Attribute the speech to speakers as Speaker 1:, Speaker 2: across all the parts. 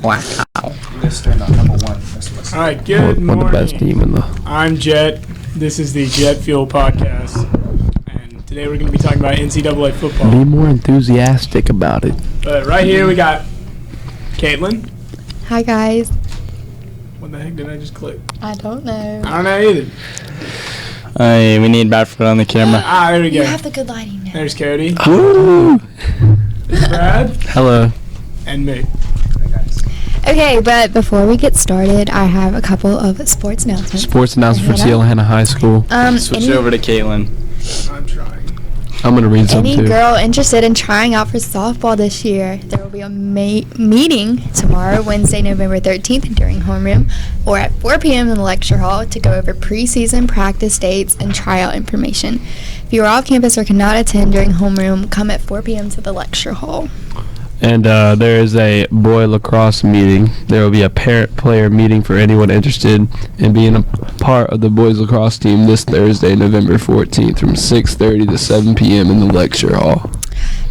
Speaker 1: Wow.
Speaker 2: Mr. Number 1.
Speaker 3: All right, good morning.
Speaker 1: One of the best team in the.
Speaker 3: I'm Jet. This is the Jet Fuel Podcast. And today we're going to be talking about NCAA football.
Speaker 1: Be more enthusiastic about it.
Speaker 3: But right here we got Caitlin.
Speaker 4: Hi, guys.
Speaker 3: What the heck did I just click?
Speaker 4: I don't know.
Speaker 3: I don't know either.
Speaker 2: We need Bradford on the camera.
Speaker 3: There we go.
Speaker 4: You have the good lighting now.
Speaker 3: There's Cody.
Speaker 1: Woo!
Speaker 3: There's Brad.
Speaker 1: Hello.
Speaker 3: And me.
Speaker 4: Okay, but before we get started, I have a couple of sports announcements.
Speaker 1: Sports announcement for Hannah High School.
Speaker 2: Switch it over to Caitlin.
Speaker 3: I'm trying.
Speaker 1: I'm going to read some
Speaker 4: Any
Speaker 1: too.
Speaker 4: girl interested in trying out for softball this year, there will be a meeting tomorrow, Wednesday, November 13th, during homeroom, or at 4 p.m. in the lecture hall to go over preseason practice dates and tryout information. If you are off campus or cannot attend during homeroom, come at 4 p.m. to the lecture hall.
Speaker 1: And there is a boy lacrosse meeting. There will be a parent-player meeting for anyone interested in being a part of the boys lacrosse team this Thursday, November 14th, from 6:30 to 7 p.m. in the lecture hall.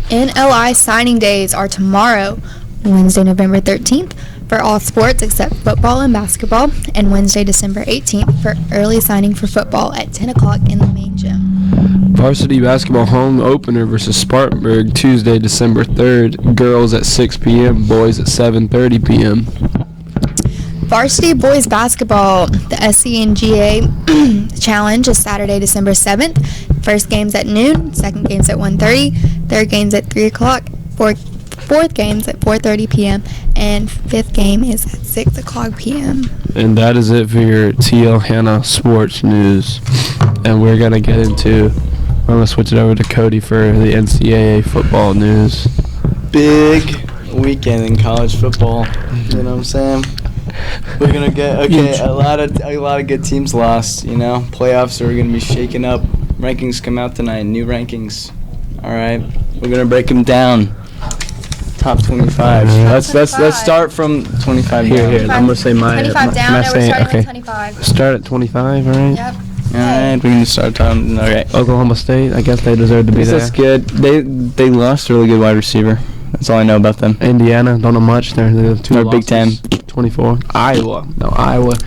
Speaker 4: NLI signing days are tomorrow, Wednesday, November 13th, for all sports except football and basketball, and Wednesday, December 18th, for early signing for football at 10 o'clock in the main gym.
Speaker 1: Varsity basketball home opener versus Spartanburg, Tuesday, December 3rd. Girls at 6 p.m., boys at 7:30 p.m.
Speaker 4: Varsity boys basketball, the SCNGA Challenge is Saturday, December 7th. First game's at noon, second game's at 1:30, third game's at 3 o'clock, fourth game's at 4:30 p.m., and fifth game is at 6 o'clock p.m.
Speaker 1: And that is it for your TL Hannah sports news. And we're going to get into, I'm going to switch it over to Cody for the NCAA football news.
Speaker 2: Big weekend in college football. You know what I'm saying? We're gonna get a lot of good teams lost. You know, playoffs are gonna be shaken up. Rankings come out tonight. New rankings. All right, we're gonna break them down. Top 25. Let's start from 25
Speaker 1: Here. I'm gonna say my.
Speaker 4: 25 down,
Speaker 1: my
Speaker 4: and we're starting with 25.
Speaker 1: Start at 25, all right?
Speaker 4: Yep.
Speaker 2: All right, we're gonna start talking. Okay.
Speaker 1: Oklahoma State. I guess they deserve to be there.
Speaker 2: That's good. They lost a really good wide receiver. That's all I know about them.
Speaker 1: Indiana, don't know much. They're two
Speaker 2: They're
Speaker 1: losses.
Speaker 2: Big Ten.
Speaker 1: 24. Iowa.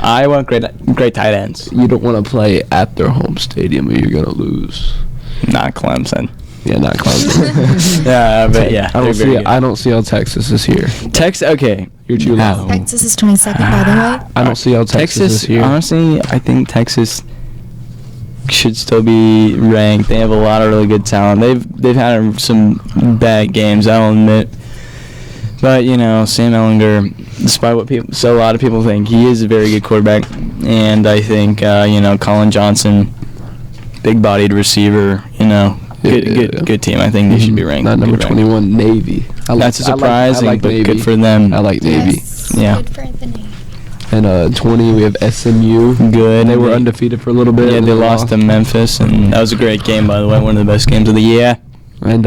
Speaker 2: Iowa, great tight ends.
Speaker 1: You don't want to play at their home stadium or you're gonna lose.
Speaker 2: Not Clemson.
Speaker 1: Yeah, not Clemson.
Speaker 2: Yeah, but yeah.
Speaker 1: I don't see how Texas is here.
Speaker 2: Okay.
Speaker 1: You're too low.
Speaker 4: Texas is 22nd, by the way.
Speaker 1: I don't see how Texas is here.
Speaker 2: Honestly, I think Texas should still be ranked. They have a lot of really good talent. They've had some bad games, I'll admit. But you know, Sam Ehlinger, despite what a lot of people think, he is a very good quarterback. And I think Colin Johnson, big-bodied receiver. You know, good team. I think they should be ranked.
Speaker 1: Not number 21, Navy.
Speaker 2: That's a surprising, but
Speaker 1: Navy.
Speaker 2: good for them.
Speaker 1: I like Navy.
Speaker 4: Yes,
Speaker 2: Yeah.
Speaker 4: good for the Navy.
Speaker 1: And 20, we have SMU.
Speaker 2: Good.
Speaker 1: They were undefeated for a little bit.
Speaker 2: Yeah, they lost to Memphis, and that was a great game, by the way. One of the best games of the year.
Speaker 1: And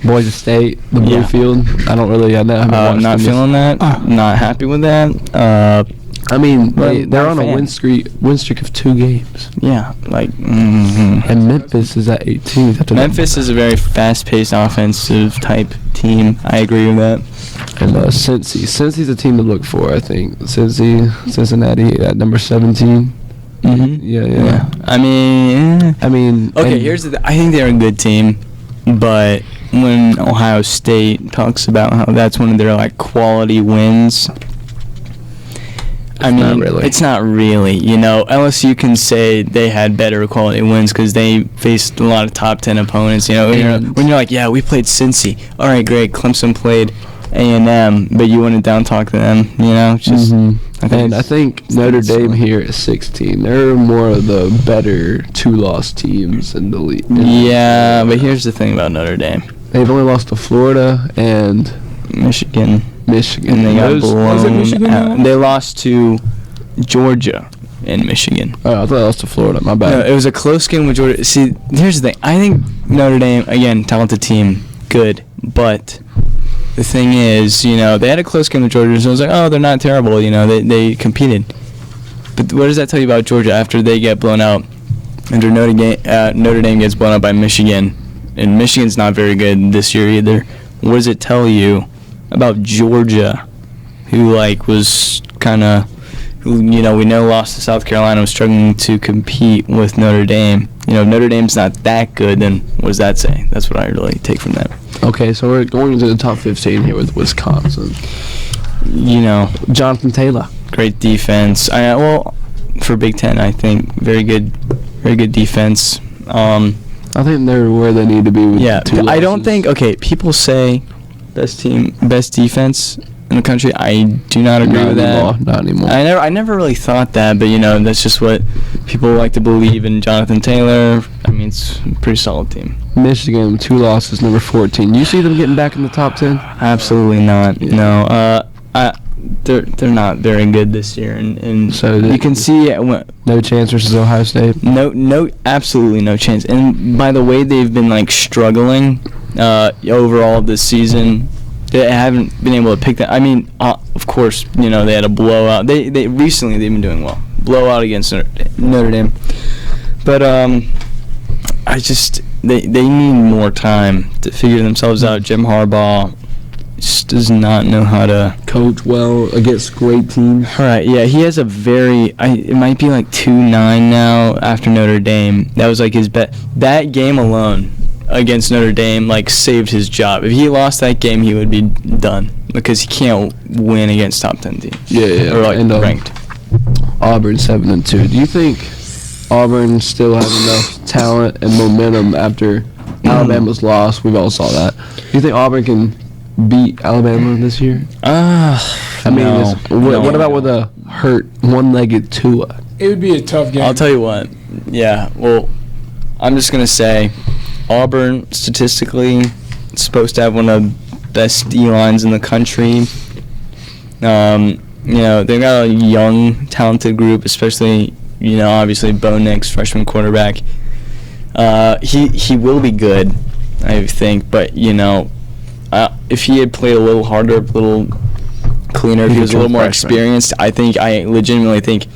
Speaker 1: Boise State, the blue field. I don't really. I'm
Speaker 2: not feeling that. Not happy with that.
Speaker 1: I mean,
Speaker 2: Well,
Speaker 1: they're on
Speaker 2: fan.
Speaker 1: a win streak of 2 games.
Speaker 2: Yeah, like.
Speaker 1: And Memphis is at 18.
Speaker 2: Memphis is a very fast-paced, offensive type team. I agree with that.
Speaker 1: And Cincy's a team to look for, I think. Cincinnati at number 17.
Speaker 2: Mm-hmm.
Speaker 1: Yeah.
Speaker 2: I mean. Okay, here's the I think they're a good team, but when Ohio State talks about how that's one of their like quality wins, it's not really. You know, LSU can say they had better quality wins because they faced a lot of top 10 opponents. You know, when you're like, yeah, we played Cincy. All right, great. Clemson played A&M, but you wouldn't down talk to them. You know, just.
Speaker 1: I think Notre Dame here is 16. They're more of the better 2-loss teams in the league.
Speaker 2: Yeah, but here's the thing about Notre Dame.
Speaker 1: They've only lost to Florida and
Speaker 2: Michigan.
Speaker 1: And
Speaker 2: they got blown out. They lost to Georgia and Michigan.
Speaker 1: Oh, I thought they lost to Florida. My bad.
Speaker 2: No, it was a close game with Georgia. See, here's the thing. I think Notre Dame, again, talented team, good. But the thing is, you know, they had a close game with Georgia, so I was like, oh, they're not terrible. You know, they competed. But what does that tell you about Georgia after they get blown out? After Notre Dame gets blown out by Michigan, and Michigan's not very good this year either. What does it tell you about Georgia who was kind of, we know lost to South Carolina, was struggling to compete with Notre Dame. If Notre Dame's not that good, then what does that say? That's what I really take from that.
Speaker 1: Okay, so we're going into the top 15 here with Wisconsin. Jonathan Taylor.
Speaker 2: Great defense. For Big Ten, I think very good defense.
Speaker 1: I think they're where they need to be with 2 losses.
Speaker 2: I don't think, people say best defense in the country. I do not agree with that.
Speaker 1: Not anymore.
Speaker 2: I never really thought that, but that's just what people like to believe in Jonathan Taylor. I mean, it's a pretty solid team.
Speaker 1: Michigan, 2 losses, number 14. You see them getting back in the top 10?
Speaker 2: Absolutely not. Yeah. No. They're not very good this year, and
Speaker 1: so
Speaker 2: you can see
Speaker 1: no chance versus Ohio State.
Speaker 2: No, absolutely no chance. And by the way, they've been struggling overall this season. They haven't been able to pick that. I mean, of course, they had a blowout. They recently they've been doing well. Blowout against Notre Dame, but they need more time to figure themselves out. Jim Harbaugh just does not know how to
Speaker 1: coach well against great teams.
Speaker 2: All right, yeah, he has a it might be 2-9 now after Notre Dame. That was his bet. That game alone against Notre Dame saved his job. If he lost that game, he would be done because he can't win against top 10 teams.
Speaker 1: Yeah.
Speaker 2: Or ranked.
Speaker 1: Auburn 7-2. Do you think Auburn still has enough talent and momentum after Alabama's loss? We've all saw that. Do you think Auburn can beat Alabama this year? What about with a hurt one-legged Tua?
Speaker 3: It would be a tough game.
Speaker 2: I'll tell you what. Yeah, well, I'm just gonna say, Auburn statistically is supposed to have one of the best D-lines in the country. They've got a young, talented group, especially obviously Bo Nix, freshman quarterback. He will be good, I think, but if he had played a little harder, a little cleaner, if he was a little more experienced, I legitimately think,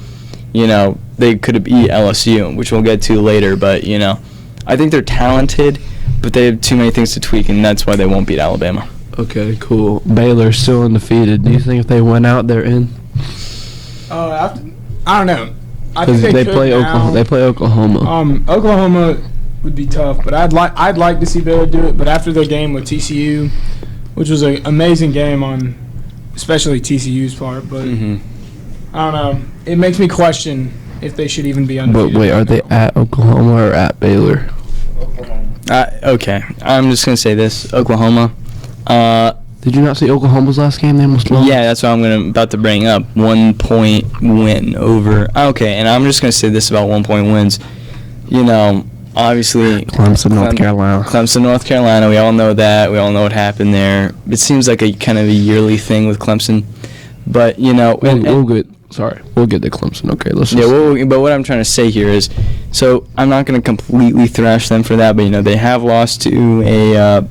Speaker 2: they could have beat LSU, which we'll get to later. But, I think they're talented, but they have too many things to tweak, and that's why they won't beat Alabama.
Speaker 1: Okay, cool. Baylor's still undefeated. Do you think if they went out, they're in?
Speaker 3: I don't know.
Speaker 1: Because they play Oklahoma. They play Oklahoma.
Speaker 3: Oklahoma would be tough, but I'd like to see Baylor do it. But after their game with TCU, which was an amazing game on, especially TCU's part, but I don't know. It makes me question if they should even be undefeated.
Speaker 1: But wait, are they at Oklahoma or at Baylor?
Speaker 3: Oklahoma.
Speaker 2: Okay, I'm just gonna say this: Oklahoma.
Speaker 1: Did you not see Oklahoma's last game? They almost lost.
Speaker 2: Yeah, that's what I'm about to bring up. 1 point win over. Okay, and I'm just gonna say this about 1 point wins. Obviously,
Speaker 1: Clemson, North Carolina.
Speaker 2: Clemson, North Carolina. We all know that. We all know what happened there. It seems like a kind of a yearly thing with Clemson, but
Speaker 1: we'll get. Sorry, we'll get to Clemson. Okay, let's.
Speaker 2: But what I'm trying to say here is, so I'm not going to completely thrash them for that, but they have lost to a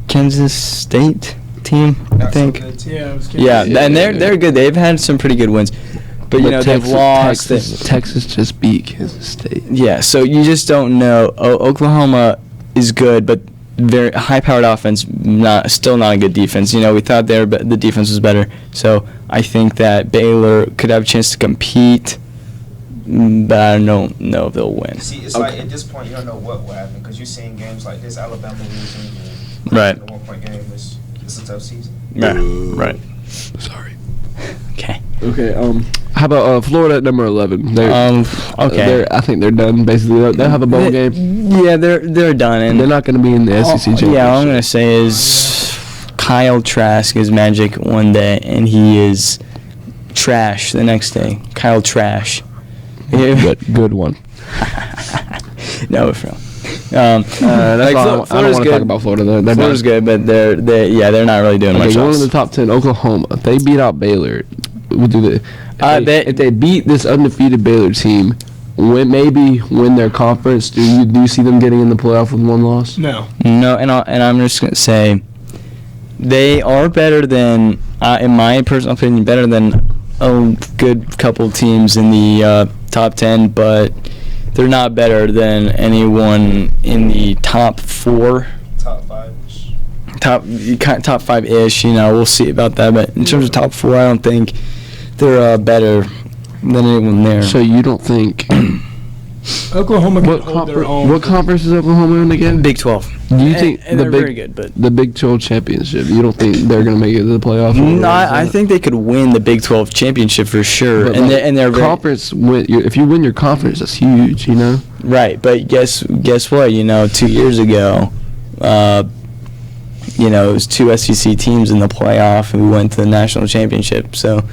Speaker 2: Kansas State team, I think.
Speaker 3: Yeah,
Speaker 2: and they're good. They've had some pretty good wins. But they've lost.
Speaker 1: Texas just beat Kansas State.
Speaker 2: Yeah, so you just don't know. Oklahoma is good, but very high-powered offense, still not a good defense. We thought the defense was better. So I think that Baylor could have a chance to compete, but I don't know if they'll win.
Speaker 5: See, it's at this point you don't know what will happen because you're seeing games like this, Alabama losing,
Speaker 2: right?
Speaker 5: The 1 point game is a tough season.
Speaker 2: Right.
Speaker 1: Sorry.
Speaker 2: Okay.
Speaker 1: How about Florida at number 11?
Speaker 2: Okay.
Speaker 1: I think they're done. Basically, they'll have a bowl game.
Speaker 2: Yeah, they're done, and
Speaker 1: they're not going to be in the SEC championship.
Speaker 2: Yeah, all I'm going to say is Kyle Trask is magic one day, and he is trash the next day. Kyle Trash.
Speaker 1: Good one.
Speaker 2: No, for real.
Speaker 1: That's all I don't want to talk about Florida.
Speaker 2: Florida's good, but they're not really doing much
Speaker 1: going
Speaker 2: else.
Speaker 1: to the top 10, Oklahoma. If they beat out Baylor, we'll do the. If they beat this undefeated Baylor team, maybe win their conference, do you see them getting in the playoff with 1 loss?
Speaker 3: No,
Speaker 2: and I'm just gonna say they are better than, in my personal opinion, better than a good couple teams in the top 10, but they're not better than anyone in the top 4.
Speaker 5: Top 5.
Speaker 2: top 5-ish. We'll see about that. But in terms of top 4, I don't think they're better than anyone there.
Speaker 1: So you don't think
Speaker 3: Oklahoma can hold their own.
Speaker 1: what conference is Oklahoma in again?
Speaker 2: Big 12.
Speaker 1: Do you think
Speaker 2: and they're very good, but
Speaker 1: the Big 12 championship? You don't think they're gonna make it to the playoff?
Speaker 2: no, I think they could win the Big 12 championship for sure.
Speaker 1: But
Speaker 2: And they're very,
Speaker 1: conference win. If you win your conference, that's huge.
Speaker 2: right. But guess what? 2 years ago, it was 2 SEC teams in the playoff who went to the national championship. So,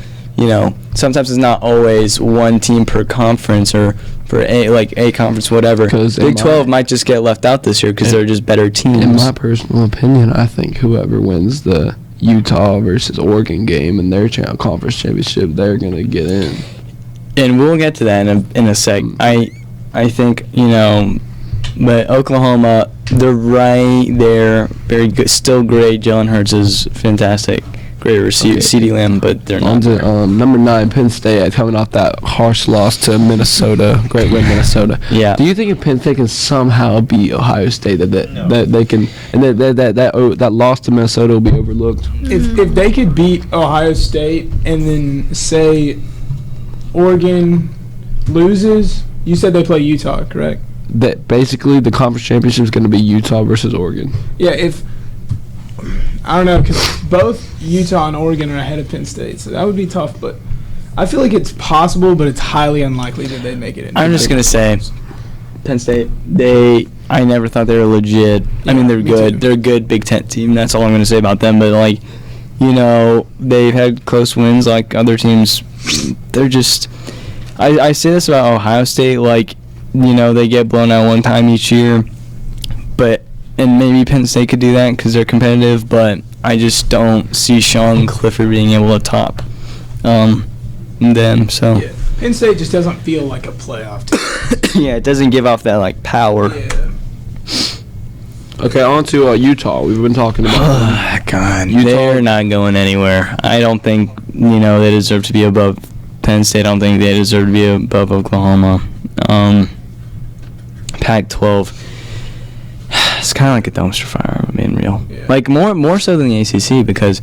Speaker 2: sometimes it's not always one team per conference or for a conference, whatever. Big 12 might just get left out this year because they're just better teams.
Speaker 1: In my personal opinion, I think whoever wins the Utah versus Oregon game in their conference championship, they're gonna get in.
Speaker 2: And we'll get to that in a sec. I think but Oklahoma, they're right there, very good, still great. Jalen Hurts is fantastic. Great receiver, CeeDee Lamb, but they're not.
Speaker 1: On to number 9, Penn State, coming off that harsh loss to Minnesota. Great win, Minnesota.
Speaker 2: Yeah.
Speaker 1: Do you think if Penn State can somehow beat Ohio State, that they can, and that loss to Minnesota will be overlooked?
Speaker 3: If they could beat Ohio State and then say Oregon loses, you said they play Utah, correct?
Speaker 1: That basically the conference championship is going to be Utah versus Oregon.
Speaker 3: Yeah, I don't know, because both Utah and Oregon are ahead of Penn State, so that would be tough. But I feel like it's possible, but it's highly unlikely that they'd make it.
Speaker 2: I'm just gonna say, Penn State. I never thought they were legit.
Speaker 3: Yeah,
Speaker 2: I mean, they're good.
Speaker 3: Too.
Speaker 2: They're a good Big Ten team. That's all I'm gonna say about them. But they've had close wins like other teams. They're just. I say this about Ohio State. They get blown out one time each year, and maybe Penn State could do that because they're competitive, but I just don't see Sean Clifford being able to top them. So
Speaker 3: Yeah. Penn State just doesn't feel like a playoff team.
Speaker 2: yeah, it doesn't give off that power.
Speaker 3: Yeah.
Speaker 1: Okay, on to Utah. We've been talking about them.
Speaker 2: God,
Speaker 1: Utah.
Speaker 2: they're not going anywhere. I don't think they deserve to be above Penn State. I don't think they deserve to be above Oklahoma. Pac-12. It's kind of like a dumpster fire, if I'm being real.
Speaker 3: Yeah.
Speaker 2: More so than the ACC because,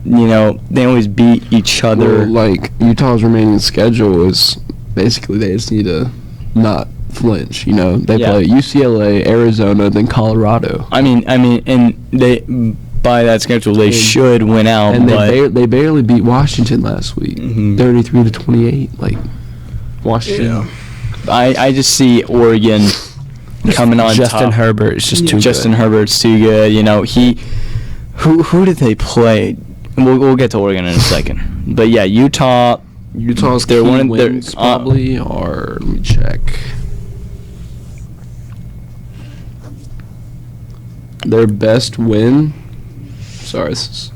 Speaker 2: they always beat each other.
Speaker 1: Well, Utah's remaining schedule is basically they just need to not flinch. They play UCLA, Arizona, then Colorado.
Speaker 2: I mean, and they by that schedule they should win out.
Speaker 1: And they barely beat Washington last week, 33-28. Washington.
Speaker 3: Yeah.
Speaker 2: I just see Oregon coming on
Speaker 1: Justin
Speaker 2: top.
Speaker 1: Herbert is just too good.
Speaker 2: Justin Herbert's too good. Who did they play? We'll get to Oregon in a second. But yeah, Utah's
Speaker 1: They're
Speaker 2: one of
Speaker 1: wins probably are. Let me check. Their best win. Sorry, this is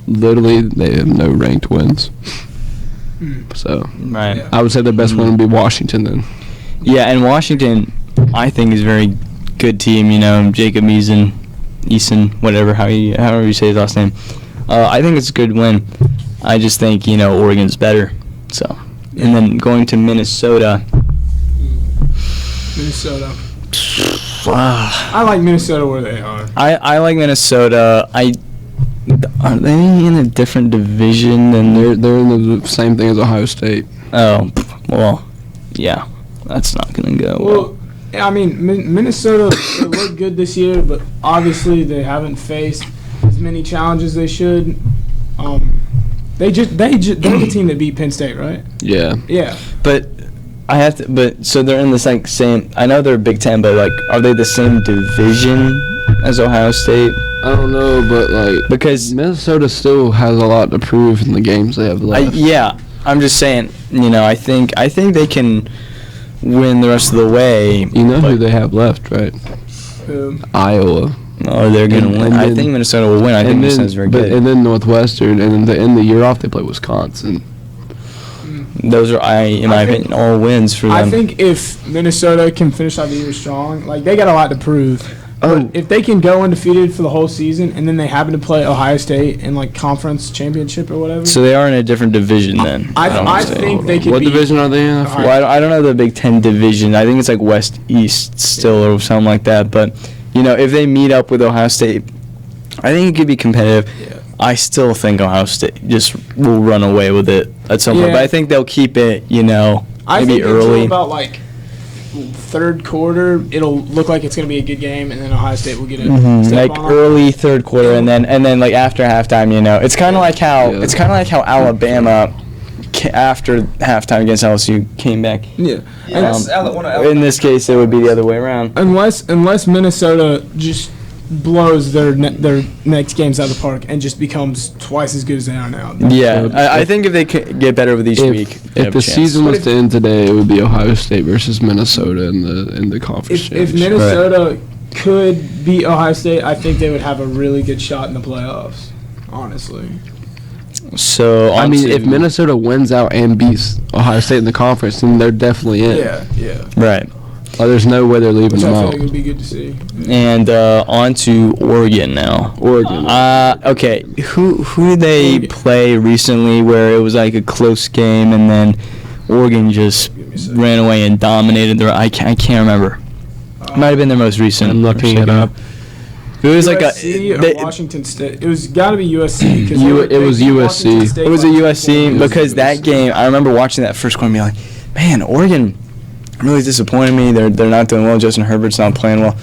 Speaker 1: literally they have no ranked wins. So
Speaker 2: right.
Speaker 3: Yeah.
Speaker 1: I would say their best win would be Washington then.
Speaker 2: Yeah, and Washington, I think, is a very good team. Jacob Eason, however you say his last name. I think it's a good win. I just think Oregon's better. So, and then going to Minnesota.
Speaker 3: Minnesota. I like Minnesota where they are.
Speaker 2: I like Minnesota. Are they in a different division than
Speaker 1: They're in the same thing as Ohio State.
Speaker 2: Oh, well, yeah, that's not gonna go well.
Speaker 3: Well, I mean, Minnesota they look good this year, but obviously they haven't faced as many challenges they should. They're the team that beat Penn State, right?
Speaker 1: Yeah.
Speaker 3: Yeah.
Speaker 2: But so they're in the same. I know they're Big Ten, but are they the same division as Ohio State?
Speaker 1: I don't know, but
Speaker 2: Because
Speaker 1: Minnesota still has a lot to prove in the games they have left.
Speaker 2: I'm just saying. I think they can win the rest of the way.
Speaker 1: You know who they have left, right? Iowa.
Speaker 2: Oh, they're gonna win. I think Minnesota will win. I think Minnesota's very good.
Speaker 1: And then Northwestern, and then to end the year off, they play Wisconsin.
Speaker 2: Those are, in my opinion, all wins for them.
Speaker 3: I think if Minnesota can finish out the year strong, they got a lot to prove. But if they can go undefeated for the whole season, and then they happen to play Ohio State in conference championship or whatever.
Speaker 2: So they are in a different division then.
Speaker 3: I think they could.
Speaker 1: What division are they in?
Speaker 2: Well, I don't know the Big Ten division. I think it's West East still or something like that. But if they meet up with Ohio State I think it could be competitive.
Speaker 3: Yeah.
Speaker 2: I still think Ohio State just will run away with it at some point.
Speaker 3: Yeah.
Speaker 2: But I think they'll keep it,
Speaker 3: I
Speaker 2: maybe
Speaker 3: think
Speaker 2: early.
Speaker 3: until about like third quarter, it'll look like it's going to be a good game, and then Ohio State will get it.
Speaker 2: Like early third quarter, and then like after halftime, it's kind of like how Alabama after halftime against LSU came back.
Speaker 3: Yeah.
Speaker 2: In this case, it would be the other way around.
Speaker 3: Unless Minnesota just blows their next games out of the park and just becomes twice as good as they are now.
Speaker 2: Yeah, I think if they get better with each week, they have
Speaker 1: If the
Speaker 2: a chance.
Speaker 1: season was to end today, it would be Ohio State versus Minnesota in the conference
Speaker 3: If
Speaker 1: championship.
Speaker 3: Minnesota could beat Ohio State, I think they would have a really good shot in the playoffs. Honestly.
Speaker 2: So
Speaker 1: I mean, if Minnesota wins out and beats Ohio State in the conference, then they're definitely in.
Speaker 3: Yeah.
Speaker 2: right,
Speaker 1: There's no way they're leaving
Speaker 3: Which
Speaker 1: them
Speaker 3: I feel
Speaker 1: out.
Speaker 3: like would be good to see.
Speaker 2: and on to Oregon now.
Speaker 1: Oregon.
Speaker 2: Okay, who did they
Speaker 3: Oregon.
Speaker 2: play recently where it was like a close game and then Oregon just ran away and dominated their? I can't remember. Might have been their most recent.
Speaker 1: I'm looking it up.
Speaker 2: It was like
Speaker 3: USC or Washington State. It was got to be USC. Cause
Speaker 1: It was USC.
Speaker 2: It was a USC because that game. I remember watching that first quarter and being like, "Man, Oregon really disappointed me. They're not doing well. Justin Herbert's not playing well."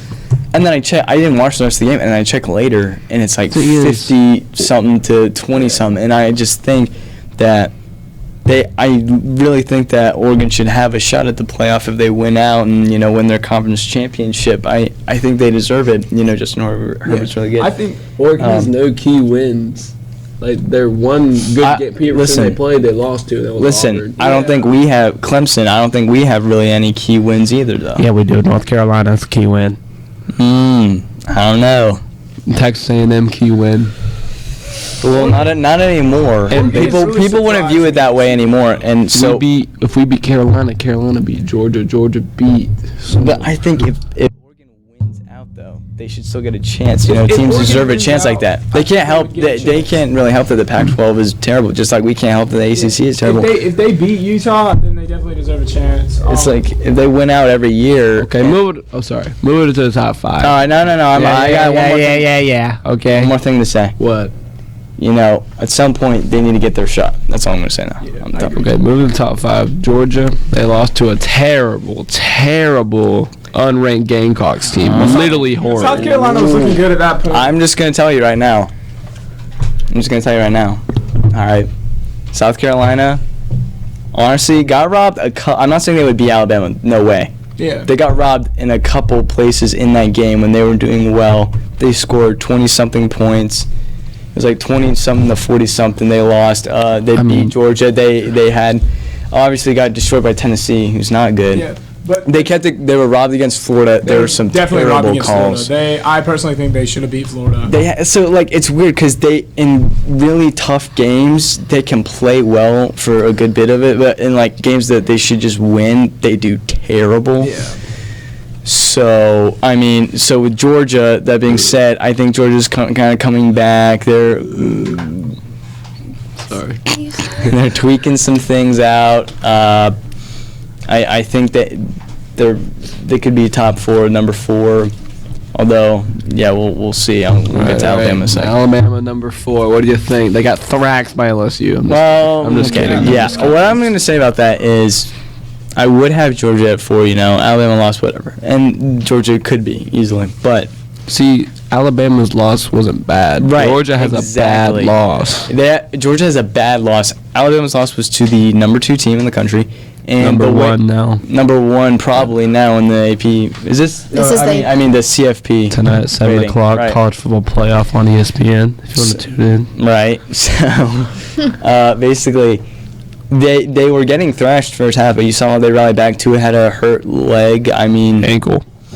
Speaker 2: And then I didn't watch the rest of the game, and I check later, and it's like 50-something to 20-something, and I just think that I really think that Oregon should have a shot at the playoff if they win out and win their conference championship. I think they deserve it. Justin Herbert's really good.
Speaker 3: I think
Speaker 1: Oregon has no key wins. Like their one good game they played, they lost to. That was Auburn.
Speaker 2: I don't think we have Clemson. I don't think we have really any key wins either, though.
Speaker 1: Yeah, we do. North Carolina's a key win.
Speaker 2: I don't know.
Speaker 1: Texas A&M key win.
Speaker 2: Well, not anymore.
Speaker 1: And
Speaker 2: People wouldn't view it that way anymore. And so,
Speaker 1: if we beat Carolina, Carolina beat Georgia. Georgia beat.
Speaker 2: But I think if Oregon wins out, though, they should still get a chance. Teams
Speaker 3: Oregon
Speaker 2: deserve a
Speaker 3: wins
Speaker 2: chance like
Speaker 3: out,
Speaker 2: that. They can't help. They can't really help that the Pac-12 is terrible. Just like we can't help that the ACC is terrible.
Speaker 3: If they beat Utah, then they definitely deserve a chance.
Speaker 2: It's like if they win out every year.
Speaker 1: Okay, move it. Oh, sorry. Move it to the top 5.
Speaker 2: All right, no. I got one more thing.
Speaker 1: Yeah. Okay.
Speaker 2: One more thing to say.
Speaker 1: What?
Speaker 2: At some point they need to get their shot. That's all I'm going to say now.
Speaker 3: Yeah,
Speaker 2: I'm done.
Speaker 1: Okay, moving to the top 5. Georgia, they lost to a terrible unranked Gamecocks team. Literally horrible.
Speaker 3: South Carolina was looking good at that point.
Speaker 2: I'm just going to tell you right now. All right. South Carolina, honestly, got robbed. I'm not saying they would beat Alabama. No way.
Speaker 3: Yeah.
Speaker 2: They got robbed in a couple places in that game when they were doing well. They scored 20-something points. It was like 20-something to 40-something. They lost. They beat Georgia. They had obviously got destroyed by Tennessee, who's not good.
Speaker 3: Yeah. But
Speaker 2: They were robbed against Florida. There were some
Speaker 3: definitely robbed
Speaker 2: terrible
Speaker 3: against
Speaker 2: calls.
Speaker 3: Florida. I personally think they should have beat Florida.
Speaker 2: It's weird because in really tough games they can play well for a good bit of it, but in like games that they should just win, they do terrible.
Speaker 3: Yeah.
Speaker 2: So with Georgia, that being said, I think Georgia's kind of coming back. They're they're tweaking some things out. I think that they could be top 4, number 4. Although, yeah, we'll see. We'll get to Alabama in a second.
Speaker 1: Alabama number 4. What do you think? They got thrashed by LSU. I'm just kidding.
Speaker 2: Yeah. What I'm going to say about that is, I would have Georgia at 4. Alabama lost, whatever, and Georgia could be easily, but.
Speaker 1: See, Alabama's loss wasn't bad.
Speaker 2: Right,
Speaker 1: Georgia has a bad loss.
Speaker 2: Georgia has a bad loss. Alabama's loss was to the number 2 team in the country. And
Speaker 1: number 1 now.
Speaker 2: Number 1 probably now in the AP. Is this? I mean the CFP.
Speaker 1: Tonight at 7
Speaker 2: rating.
Speaker 1: o'clock,
Speaker 2: Right.
Speaker 1: college football playoff on ESPN. If you want to tune in.
Speaker 2: Right. So, basically, they were getting thrashed first half, but you saw how they rallied back to it. Had a hurt leg.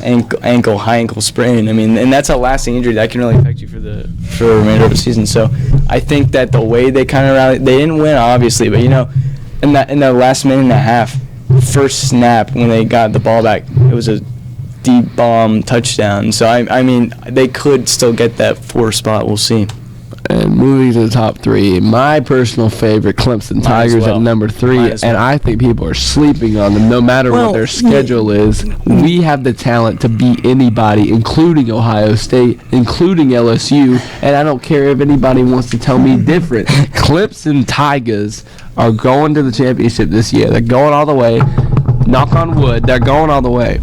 Speaker 1: Ankle,
Speaker 2: high ankle sprain. And that's a lasting injury that can really affect you for the remainder of the season. So, I think that the way they kind of rallied, they didn't win obviously, but in the last minute and a half, first snap when they got the ball back, it was a deep bomb touchdown. So they could still get that 4 spot. We'll see.
Speaker 1: And moving to the top 3, my personal favorite, Clemson Tigers
Speaker 2: well.
Speaker 1: at number 3,
Speaker 2: Might as
Speaker 1: and
Speaker 2: well.
Speaker 1: I think people are sleeping on them no matter what their schedule is. We have the talent to beat anybody, including Ohio State, including LSU, and I don't care if anybody wants to tell me different. Clemson Tigers are going to the championship this year. They're going all the way. Knock on wood, they're going all the way.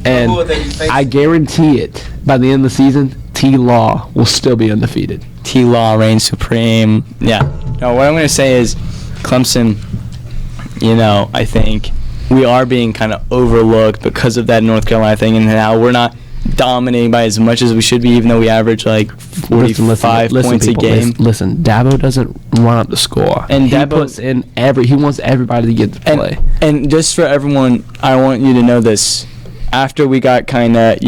Speaker 1: And
Speaker 5: Who will they be facing?
Speaker 1: I guarantee it, by the end of the season, T-Law will still be undefeated.
Speaker 2: T-Law reigns supreme. Yeah. No, what I'm going to say is Clemson, I think we are being kind of overlooked because of that North Carolina thing and how we're not dominating by as much as we should be, even though we average like 45 points
Speaker 1: people,
Speaker 2: a game.
Speaker 1: Listen, Dabo doesn't run up the score.
Speaker 2: And
Speaker 1: he
Speaker 2: Dabo
Speaker 1: puts in he wants everybody to get to play.
Speaker 2: And just for everyone, I want you to know this. After we got kind of,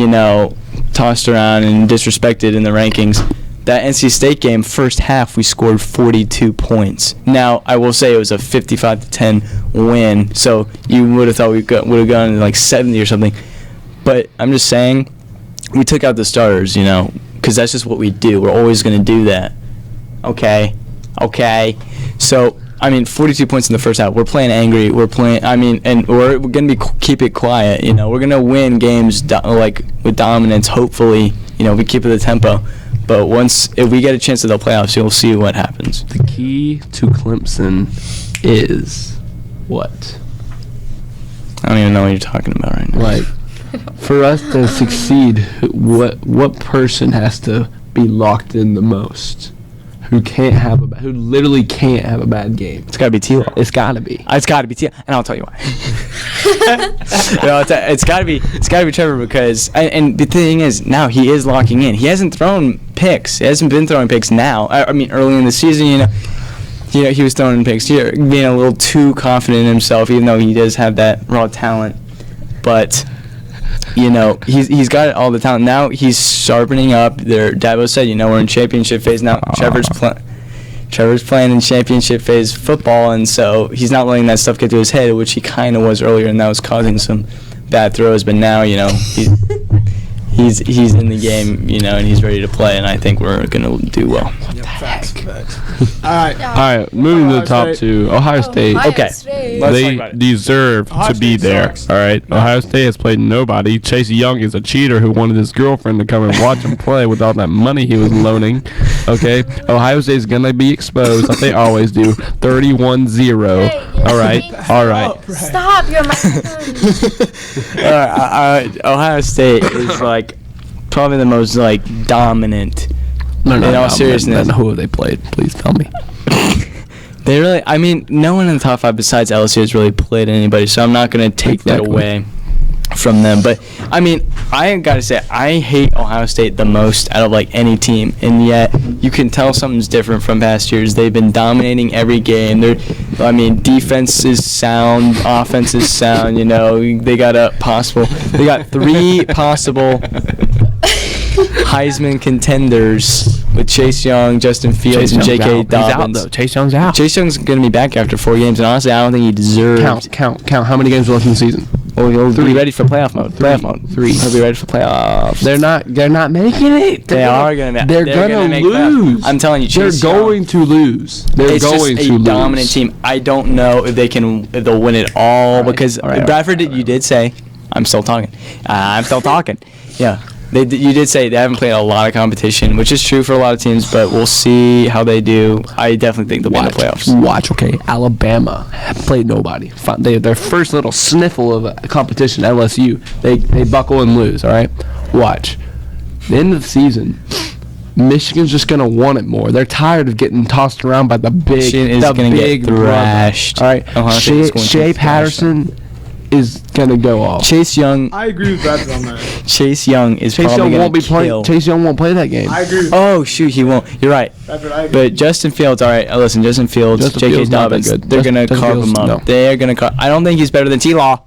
Speaker 2: tossed around and disrespected in the rankings, that NC State game, first half, we scored 42 points. Now, I will say it was a 55-10 win, so you would have thought we would have gone like 70 or something. But I'm just saying, we took out the starters, because that's just what we do. We're always going to do that. Okay. So, 42 points in the first half. We're playing angry. We're playing. And we're going to keep it quiet. We're going to win games with dominance. Hopefully, we keep it the tempo. But if we get a chance at the playoffs, you'll see what happens.
Speaker 1: The key to Clemson is what?
Speaker 2: I don't even know what you're talking about right now.
Speaker 1: Like, for us to succeed, what person has to be locked in the most? Who literally can't have a bad game?
Speaker 2: It's got to be T-Law.
Speaker 1: It's got to be.
Speaker 2: It's got to be T-Law, and I'll tell you why. It's got to be Trevor because, and the thing is, now he is locking in. He hasn't thrown picks. He hasn't been throwing picks now. Early in the season, he was throwing picks here, being a little too confident in himself, even though he does have that raw talent. But he's got all the talent. Now he's sharpening up. Dabo said, we're in championship phase now. Trevor's playing in championship phase football, and so he's not letting that stuff get to his head, which he kind of was earlier, and that was causing some bad throws. But now, he's in the game, and he's ready to play, and I think we're gonna do well.
Speaker 3: What the heck? All
Speaker 1: right, moving to the top
Speaker 3: State.
Speaker 1: 2. Ohio State.
Speaker 2: Okay. Let's talk
Speaker 1: They
Speaker 2: about it.
Speaker 1: deserve
Speaker 3: Ohio
Speaker 1: to be
Speaker 3: State
Speaker 1: there.
Speaker 3: sucks.
Speaker 1: All right.
Speaker 3: No.
Speaker 1: Ohio State has played nobody. Chase Young is a cheater who wanted his girlfriend to come and watch him play with all that money he was loaning. Okay. Ohio State is gonna be exposed like they always do. 31-0. All right. All right.
Speaker 4: Stop your microphone.
Speaker 2: Ohio State is probably the most dominant.
Speaker 1: No,
Speaker 2: In all seriousness.
Speaker 1: Who have they played? Please tell me.
Speaker 2: They really, no one in the top 5 besides LSU has really played anybody, so I'm not going to take that away from them. But, I got to say, I hate Ohio State the most out of, any team, and yet you can tell something's different from past years. They've been dominating every game. Defense is sound, offense is sound, They got 3 possible Heisman contenders with Chase Young, Justin Fields, and J.K. Dobbins.
Speaker 1: He's out, though. Chase Young's out.
Speaker 2: Chase Young's going to be back after 4 games, and honestly, I don't think he deserves.
Speaker 1: Count. How many games are left in the season?
Speaker 2: Well, he'll be ready for playoff mode.
Speaker 1: Three.
Speaker 2: He'll be ready for playoffs.
Speaker 1: They're not making it.
Speaker 2: They are going to.
Speaker 1: They're going to lose.
Speaker 2: I'm telling you, Chase
Speaker 1: they're going to lose. They're
Speaker 2: it's
Speaker 1: going
Speaker 2: just
Speaker 1: to
Speaker 2: a
Speaker 1: lose.
Speaker 2: dominant team. I don't know if they'll win it all because Bradford. You did say, I'm still talking. Yeah. You did say they haven't played a lot of competition, which is true for a lot of teams, but we'll see how they do. I definitely think they'll be in the playoffs.
Speaker 1: Watch, okay. Alabama played nobody. Their first little sniffle of a competition, LSU, they buckle and lose, all right? Watch. The end of the season, Michigan's just going to want it more. They're tired of getting tossed around by the big
Speaker 2: thrashed.
Speaker 1: All right? Shea Patterson is going to go off.
Speaker 2: Chase Young.
Speaker 3: I agree with Bradford on that.
Speaker 2: Chase Young is
Speaker 1: Chase
Speaker 2: probably
Speaker 1: Young
Speaker 2: going
Speaker 1: won't
Speaker 2: to
Speaker 1: be playing. Chase Young won't play that game.
Speaker 3: I agree with
Speaker 2: Oh, shoot, he won't. You're right.
Speaker 3: Bradford, I agree.
Speaker 2: But Justin Fields, all right, listen, Justin Fields, J.K.
Speaker 1: Fields not that
Speaker 2: Dobbins,
Speaker 1: good.
Speaker 2: they're going to
Speaker 1: Justin
Speaker 2: carve
Speaker 1: Fields,
Speaker 2: him up.
Speaker 1: no.
Speaker 2: They're going to I don't think he's better than T-Law,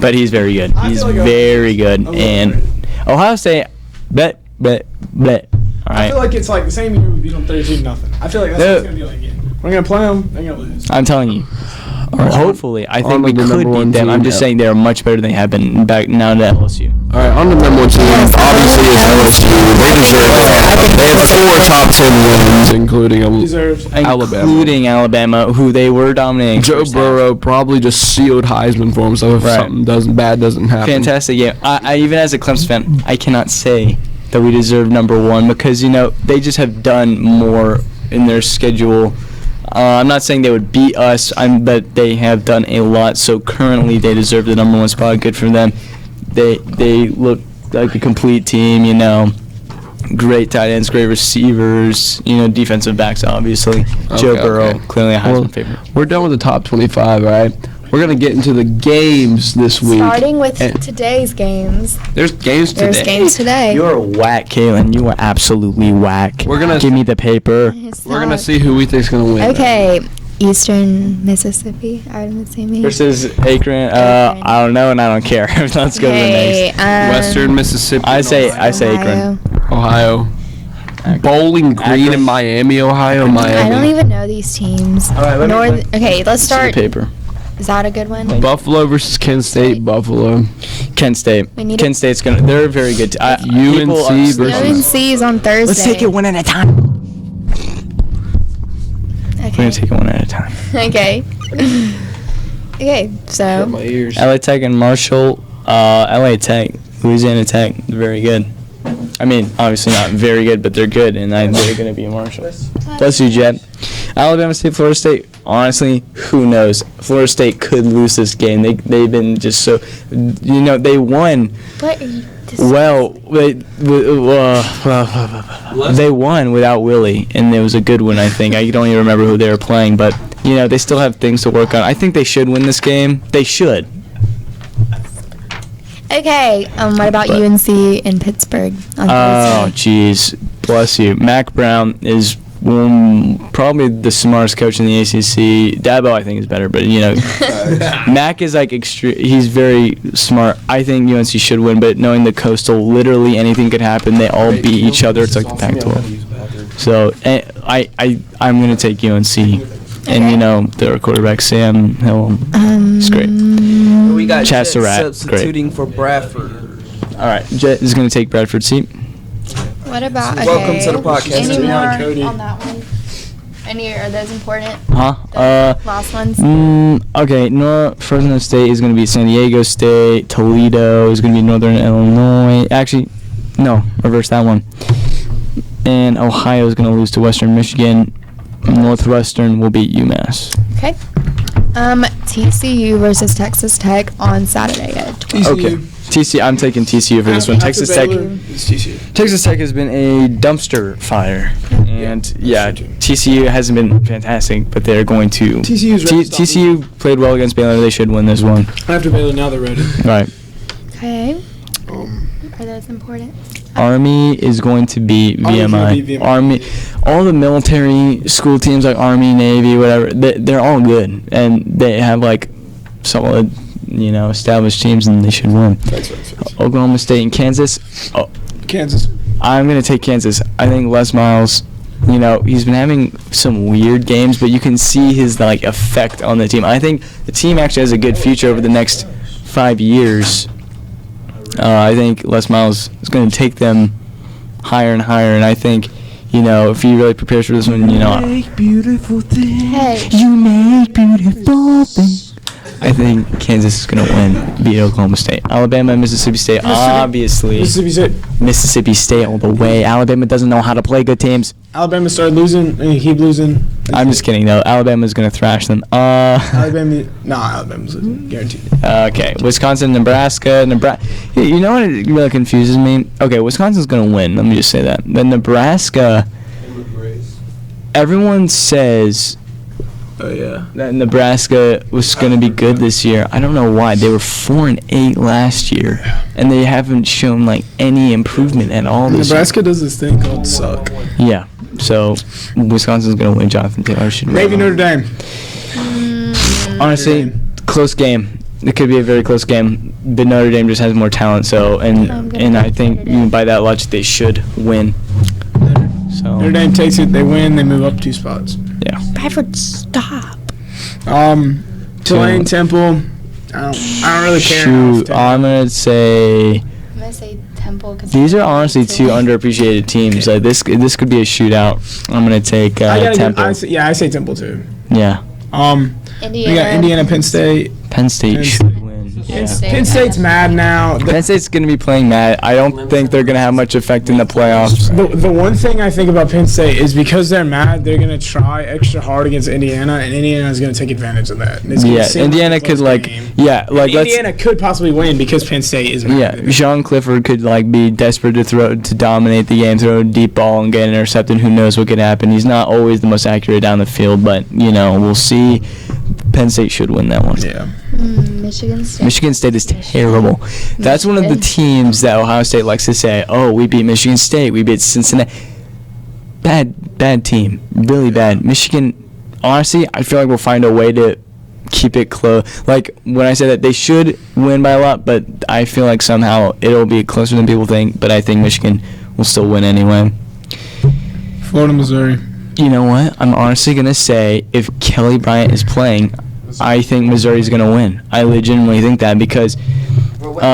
Speaker 2: but he's very good.
Speaker 3: I
Speaker 2: He's
Speaker 3: feel like
Speaker 2: very good.
Speaker 3: little
Speaker 2: And
Speaker 3: bit.
Speaker 2: Ohio State, bet. All right.
Speaker 3: I feel like it's like the same year we beat them 13-0. I feel like that's what it's going to be like again. We're going to play them, they're going to lose.
Speaker 2: I'm telling you. Hopefully. I think we
Speaker 1: the
Speaker 2: could
Speaker 1: number one
Speaker 2: beat them. I'm
Speaker 1: team,
Speaker 2: just
Speaker 1: yeah.
Speaker 2: saying they're much better than they have been back now to LSU.
Speaker 1: All right, on to the number one team. Obviously, it's LSU. They deserve it. They have 4 top 10 wins, including
Speaker 3: Deserves.
Speaker 1: Alabama.
Speaker 2: Including Alabama, who they were dominating.
Speaker 1: Joe
Speaker 2: first half.
Speaker 1: Burrow probably just sealed Heisman for himself if
Speaker 2: Right.
Speaker 1: something bad doesn't happen.
Speaker 2: Fantastic game. I even as a Clemson fan, I cannot say that we deserve number one because they just have done more in their schedule. I'm not saying they would beat us, but they have done a lot. So currently, they deserve the number one spot. Good for them. They look like a complete team. Great tight ends, great receivers. Defensive backs, obviously. Joe Burrow, clearly a Heisman favorite.
Speaker 1: We're done with the top 25, right? We're going to get into the games this week.
Speaker 4: Starting with today's games.
Speaker 1: There's games today.
Speaker 4: There's games today.
Speaker 2: You're whack, Caitlin. You are absolutely whack.
Speaker 1: We're gonna
Speaker 2: give me the paper.
Speaker 1: We're going to see who we think's going to win.
Speaker 4: Okay. Eastern Mississippi. I would say me.
Speaker 2: Versus Akron. I don't know and I don't care. Let's go to the next.
Speaker 1: Western Mississippi.
Speaker 2: I say Akron.
Speaker 1: Ohio. Bowling Green
Speaker 2: Akron.
Speaker 1: in Miami, Ohio. Miami.
Speaker 4: I don't even know these teams.
Speaker 2: All right,
Speaker 4: Okay, let's start.
Speaker 2: Paper.
Speaker 4: Is that a good one?
Speaker 1: Buffalo versus Kent State. Buffalo.
Speaker 2: Kent State. Kent State's gonna. They're very good.
Speaker 1: UNC versus.
Speaker 4: UNC is on Thursday.
Speaker 2: Let's take it one at a time.
Speaker 4: Okay.
Speaker 2: We're gonna take it one at a time.
Speaker 4: Okay. Okay, so.
Speaker 1: My ears.
Speaker 2: LA Tech and Marshall. LA Tech, Louisiana Tech. They're very good. I mean, obviously not very good, but they're good, and they're gonna be Marshall. Bless you, Jet. Alabama State, Florida State. Honestly, who knows? Florida State could lose this game. They've been just so, they won.
Speaker 4: What are you
Speaker 2: Well, they won without Willie, and it was a good one, I think. I don't even remember who they were playing, but, they still have things to work on. I think they should win this game. They should.
Speaker 4: Okay, what about UNC in Pittsburgh on
Speaker 2: Oh,
Speaker 4: Thursday?
Speaker 2: jeez. Bless you. Mac Brown is probably the smartest coach in the ACC. Dabo, I think, is better, but, Mac is like he's very smart. I think UNC should win, but knowing the Coastal, literally anything could happen. They all beat each other. It's like the Pac-12. So I'm going to take UNC. And, their quarterback, Sam Hill, is great.
Speaker 6: We got
Speaker 2: Chad
Speaker 6: Jet
Speaker 2: Surratt,
Speaker 6: substituting for Bradford.
Speaker 2: All right, Jet is going to take Bradford's seat.
Speaker 4: What about, okay.
Speaker 6: Welcome to the podcast.
Speaker 4: Any more
Speaker 3: Cody.
Speaker 4: on that one? Are those important?
Speaker 2: Huh?
Speaker 4: The last ones?
Speaker 2: Okay, Fresno State is going to be San Diego State. Toledo is going to be Northern Illinois. Actually, no, reverse that one. And Ohio is going to lose to Western Michigan. Northwestern will beat UMass.
Speaker 4: Okay. TCU versus Texas Tech on Saturday at 12.
Speaker 2: Okay. TCU, I'm taking TCU for this one. Texas Tech. Texas Tech has been a dumpster fire, and TCU hasn't been fantastic, but they're going to. TCU played well against Baylor. They should win this one.
Speaker 3: After Baylor, now they're ready.
Speaker 2: Right.
Speaker 4: Okay. Are those important?
Speaker 2: Army is going to be VMI. Army, all the military school teams like Army, Navy, whatever, they're all good, and they have like solid, established teams, and they should win. Oklahoma State and Kansas.
Speaker 3: Kansas.
Speaker 2: I'm gonna take Kansas. I think Les Miles, he's been having some weird games, but you can see his effect on the team. I think the team actually has a good future over the next 5 years. I think Les Miles is going to take them higher and higher, and I think, if he really prepares for this one,
Speaker 6: You make beautiful things.
Speaker 4: Hey.
Speaker 2: You make beautiful things. I think Kansas is going to win, beat Oklahoma State. Alabama and Mississippi State, obviously. Mississippi State all the way. Alabama doesn't know how to play good teams.
Speaker 3: Alabama started losing and keep losing.
Speaker 2: I'm just kidding, though. Alabama's going to thrash them.
Speaker 3: Alabama's losing, guaranteed.
Speaker 2: Okay, Wisconsin, Nebraska. You know what really confuses me? Okay, Wisconsin's going to win. Let me just say that. Then Nebraska, everyone says that Nebraska was going to be good this year. I don't know why. They were 4-8 last year, and they haven't shown any improvement at all this
Speaker 3: Nebraska does this thing called suck.
Speaker 2: year. Yeah. So Wisconsin's going to win. Jonathan Taylor should win.
Speaker 3: Maybe Notre Dame.
Speaker 2: Honestly, close game. It could be a very close game, but Notre Dame just has more talent. So, and I think by that logic, they should win. So
Speaker 3: Notre Dame takes it. They win. They move up 2 spots.
Speaker 2: Yeah.
Speaker 4: Bradford, stop.
Speaker 3: Tulane, Temple. I don't really care.
Speaker 2: Shoot, I'm gonna say
Speaker 4: I'm gonna say Temple.
Speaker 2: These are honestly two underappreciated teams. Like this could be a shootout. I'm gonna take Temple.
Speaker 3: I say Temple too.
Speaker 2: Yeah.
Speaker 3: We got Indiana, Penn State.
Speaker 2: Penn State
Speaker 3: Penn
Speaker 2: should win. Yeah.
Speaker 3: Penn State's mad now.
Speaker 2: Penn State's going to be playing mad. I don't think they're going to have much effect in the playoffs.
Speaker 3: The one thing I think about Penn State is because they're mad, they're going to try extra hard against Indiana, and Indiana is going to take advantage of that. And it's gonna seem
Speaker 2: Indiana
Speaker 3: like a
Speaker 2: could
Speaker 3: close game. Indiana could possibly win because Penn State is mad.
Speaker 2: Yeah, Sean Clifford could be desperate to dominate the game, throw a deep ball and get intercepted. Who knows what could happen? He's not always the most accurate down the field, but we'll see. Penn State should win that one.
Speaker 3: Yeah.
Speaker 4: Michigan State.
Speaker 2: Michigan State is terrible. That's one of the teams that Ohio State likes to say, "Oh, we beat Michigan State. We beat Cincinnati." Bad team. Really bad. Michigan. Honestly, I feel like we'll find a way to keep it close. Like when I say that they should win by a lot, but I feel like somehow it'll be closer than people think. But I think Michigan will still win anyway.
Speaker 3: Florida, Missouri.
Speaker 2: You know what? I'm honestly gonna say if Kelly Bryant is playing, I think Missouri's going to win. I legitimately think that because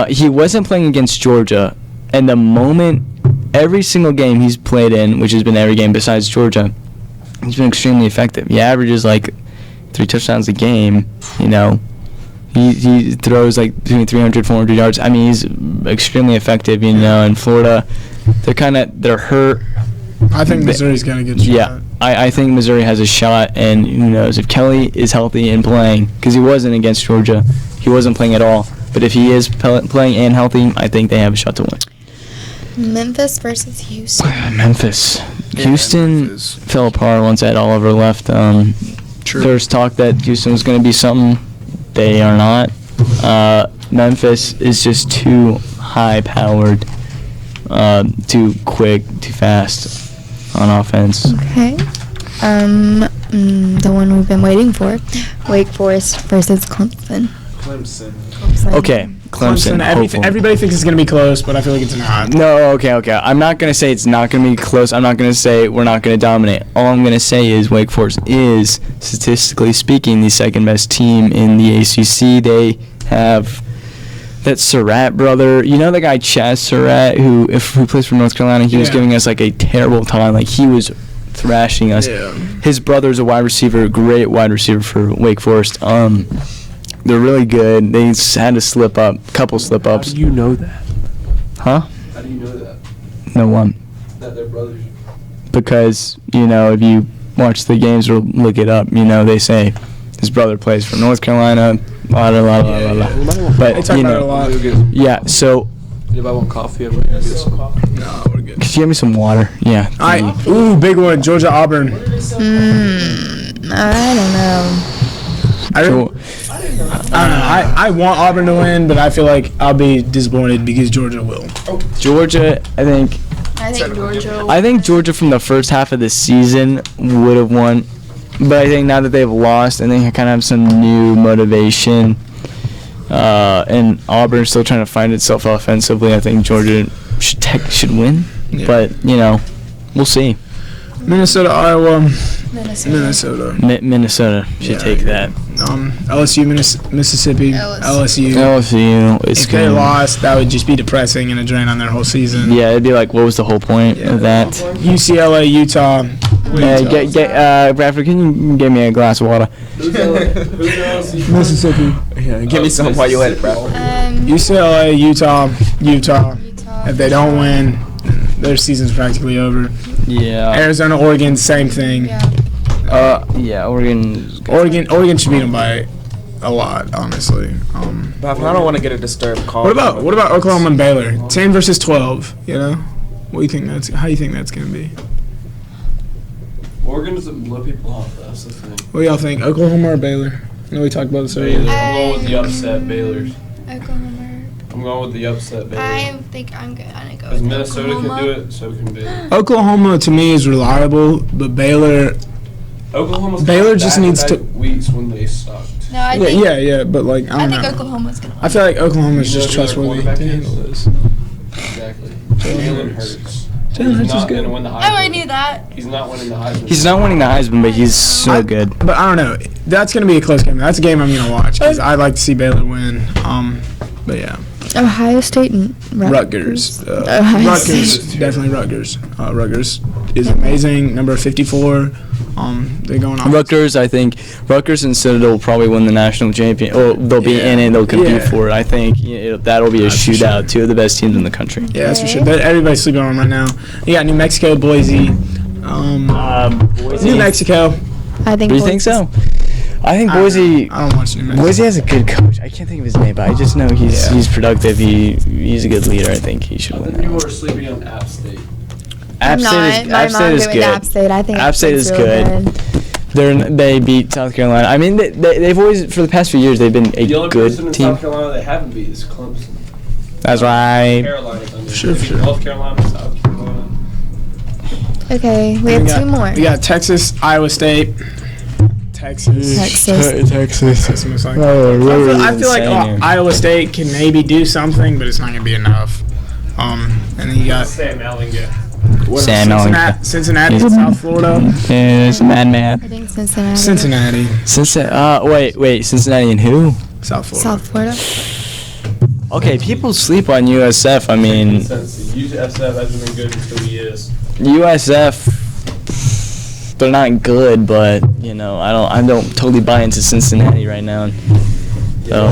Speaker 2: he wasn't playing against Georgia, and the moment every single game he's played in, which has been every game besides Georgia, he's been extremely effective. He averages 3 touchdowns a game. He throws between 300, 400 yards. I mean, he's extremely effective. In Florida, they're hurt.
Speaker 3: I think Missouri's got a good shot.
Speaker 2: Yeah. I think Missouri has a shot, and who knows if Kelly is healthy and playing, because he wasn't against Georgia, he wasn't playing at all. But if he is playing and healthy, I think they have a shot to win.
Speaker 4: Memphis versus Houston.
Speaker 2: Memphis. Houston fell apart once Ed Oliver left. There's talk that Houston was going to be something. They are not. Memphis is just too high-powered, too quick, too fast on offense.
Speaker 4: Okay. The one we've been waiting for. Wake Forest versus Clemson.
Speaker 6: Clemson.
Speaker 2: Okay, Clemson.
Speaker 3: Everybody thinks it's going to be close, but I feel like it's not.
Speaker 2: No, okay. I'm not going to say it's not going to be close. I'm not going to say we're not going to dominate. All I'm going to say is Wake Forest is, statistically speaking, the second best team in the ACC. They have that Surratt brother, the guy Chaz Surratt, who plays for North Carolina, he was giving us a terrible time. He was thrashing us. Yeah. His brother's a great wide receiver for Wake Forest. They're really good. They had to couple slip-ups.
Speaker 1: How do you know that?
Speaker 2: Huh?
Speaker 1: How do you know that?
Speaker 2: No one.
Speaker 1: That they're brothers.
Speaker 2: Because, if you watch the games or look it up, they say his brother plays for North Carolina, But,
Speaker 3: they talk about it a lot.
Speaker 2: Yeah, so...
Speaker 1: Anybody want coffee?
Speaker 3: No, we're good.
Speaker 2: Could you give me some water? Yeah.
Speaker 3: Big one. Georgia, Auburn.
Speaker 4: I don't know.
Speaker 3: I don't know. I want Auburn to win, but I feel like I'll be disappointed because Georgia will.
Speaker 2: Georgia, I think
Speaker 4: Georgia.
Speaker 2: I think Georgia from the first half of the season would have won, but I think now that they've lost, I think I kind of have some new motivation. And Auburn's still trying to find itself offensively. I think Georgia should win, but we'll see.
Speaker 3: Minnesota, Iowa.
Speaker 2: Minnesota should take that.
Speaker 3: LSU, Mississippi. LSU.
Speaker 2: If
Speaker 3: they lost, that would just be depressing and a drain on their whole season.
Speaker 2: Yeah, it'd be like, what was the whole point of that?
Speaker 3: UCLA, Utah.
Speaker 2: Bradford, can you give me a glass of water?
Speaker 3: Mississippi.
Speaker 6: Yeah, give me some while you at it, Bradford.
Speaker 3: UCLA, Utah. If they don't win, their season's practically over.
Speaker 2: Yeah.
Speaker 3: Arizona, Oregon, same thing. Oregon should beat them by a lot, honestly.
Speaker 6: But I don't want to get a disturbed call.
Speaker 3: What about Oklahoma and Baylor? 10 versus 12. What do you think how do you think that's gonna be?
Speaker 1: Oregon doesn't blow people off. That's the thing.
Speaker 3: What do y'all think? Oklahoma or Baylor? I know we talked about this earlier.
Speaker 1: I'm going with the upset Baylor's.
Speaker 4: Oklahoma.
Speaker 1: I'm going with the upset Baylor.
Speaker 4: I think I'm gonna go
Speaker 1: Because
Speaker 4: with
Speaker 1: Minnesota
Speaker 4: Oklahoma.
Speaker 1: can do it, so can Baylor.
Speaker 3: Oklahoma to me is reliable, but Baylor just needs to
Speaker 1: weeks when they sucked.
Speaker 4: No, I think.
Speaker 3: Yeah, but I don't know.
Speaker 4: I think Oklahoma's gonna win.
Speaker 3: I feel like Oklahoma's just trustworthy to handle this.
Speaker 1: Exactly. Jalen Hurts.
Speaker 3: Jalen Hurts is good.
Speaker 1: Gonna win the Heisman.
Speaker 4: Oh, I knew that.
Speaker 1: He's not winning the Heisman.
Speaker 2: He's not winning the Heisman, but he's so good.
Speaker 3: But I don't know. That's gonna be a close game. That's a game I'm gonna watch because I'd like to see Baylor win. But yeah.
Speaker 4: Ohio State and
Speaker 3: Rutgers.
Speaker 4: Ohio
Speaker 3: Rutgers,
Speaker 4: State.
Speaker 3: definitely Rutgers. Rutgers is amazing. Number 54. They're going on.
Speaker 2: Rutgers, I think. Rutgers and Citadel will probably win the national champion. Or they'll be in it. They'll compete for it. I think that'll be a shootout. Two of the best teams in the country.
Speaker 3: Yeah, that's for sure. Everybody's sleeping on them right now. You got New Mexico, Boise. New Mexico.
Speaker 4: I think.
Speaker 2: Do you think so? I think Boise.
Speaker 3: I don't watch New Mexico.
Speaker 2: Boise has a good coach. I can't think of his name, but I just know he's productive. He's a good leader. I think he should win.
Speaker 1: People are sleeping on App State.
Speaker 2: App State is good.
Speaker 4: App State. I think
Speaker 2: App State is
Speaker 4: really
Speaker 2: good. They beat South Carolina. I mean, they've always, for the past few years, they've been a
Speaker 1: The only
Speaker 2: good
Speaker 1: person in
Speaker 2: team.
Speaker 1: South Carolina they haven't beat is Clemson.
Speaker 2: That's right.
Speaker 1: Carolina's under.
Speaker 3: Sure,
Speaker 1: They beat
Speaker 3: sure.
Speaker 1: North Carolina, South Carolina.
Speaker 4: Okay, we have two more.
Speaker 3: We got Texas, Iowa State. Texas.
Speaker 2: Texas.
Speaker 3: Most likely.
Speaker 2: Oh,
Speaker 3: I feel like
Speaker 2: insane.
Speaker 3: Iowa State can maybe do something, but it's not going to be enough. And then you got
Speaker 1: Sam Ellinger.
Speaker 2: Sam Ellinger.
Speaker 3: Cincinnati, South Florida.
Speaker 2: It's madman.
Speaker 4: I think Cincinnati.
Speaker 3: Cincinnati,
Speaker 2: Wait, Cincinnati and who?
Speaker 3: South Florida.
Speaker 4: South Florida.
Speaker 2: Okay, people sleep on USF. I mean,
Speaker 1: USF hasn't been good in 2 years.
Speaker 2: USF. They're not good, but I don't totally buy into Cincinnati right now.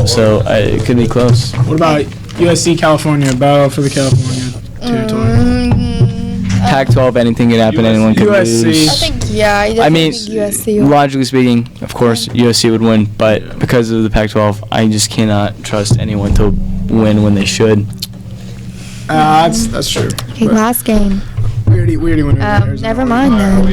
Speaker 2: So it could be close.
Speaker 3: What about USC, California? Battle for the California territory.
Speaker 2: Pac-12, anything can happen. Anyone can
Speaker 3: USC.
Speaker 2: lose.
Speaker 4: I think I
Speaker 2: mean,
Speaker 4: think USC. will-
Speaker 2: logically speaking, of course, USC would win, but because of the Pac-12, I just cannot trust anyone to win when they should.
Speaker 3: That's true.
Speaker 4: Okay,
Speaker 3: But
Speaker 4: last game.
Speaker 3: we already went over Arizona.
Speaker 4: Never mind then.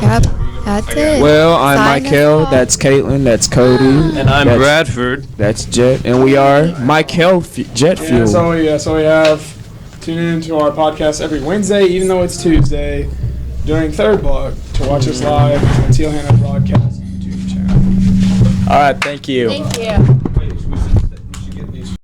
Speaker 4: Yep, that's it.
Speaker 5: Well, I'm
Speaker 4: Sign us
Speaker 5: Michael.
Speaker 4: off.
Speaker 5: That's Caitlin. That's Cody.
Speaker 1: And I'm
Speaker 5: That's-
Speaker 1: Bradford.
Speaker 5: That's Jet. And we are Michael Jet
Speaker 3: Yeah,
Speaker 5: Fuel.
Speaker 3: that's all we have. Tune in to our podcast every Wednesday, even though it's Tuesday, during Third Block, to watch us live on the Teal Hannah Broadcast YouTube channel.
Speaker 2: All right, thank you.
Speaker 4: Thank you.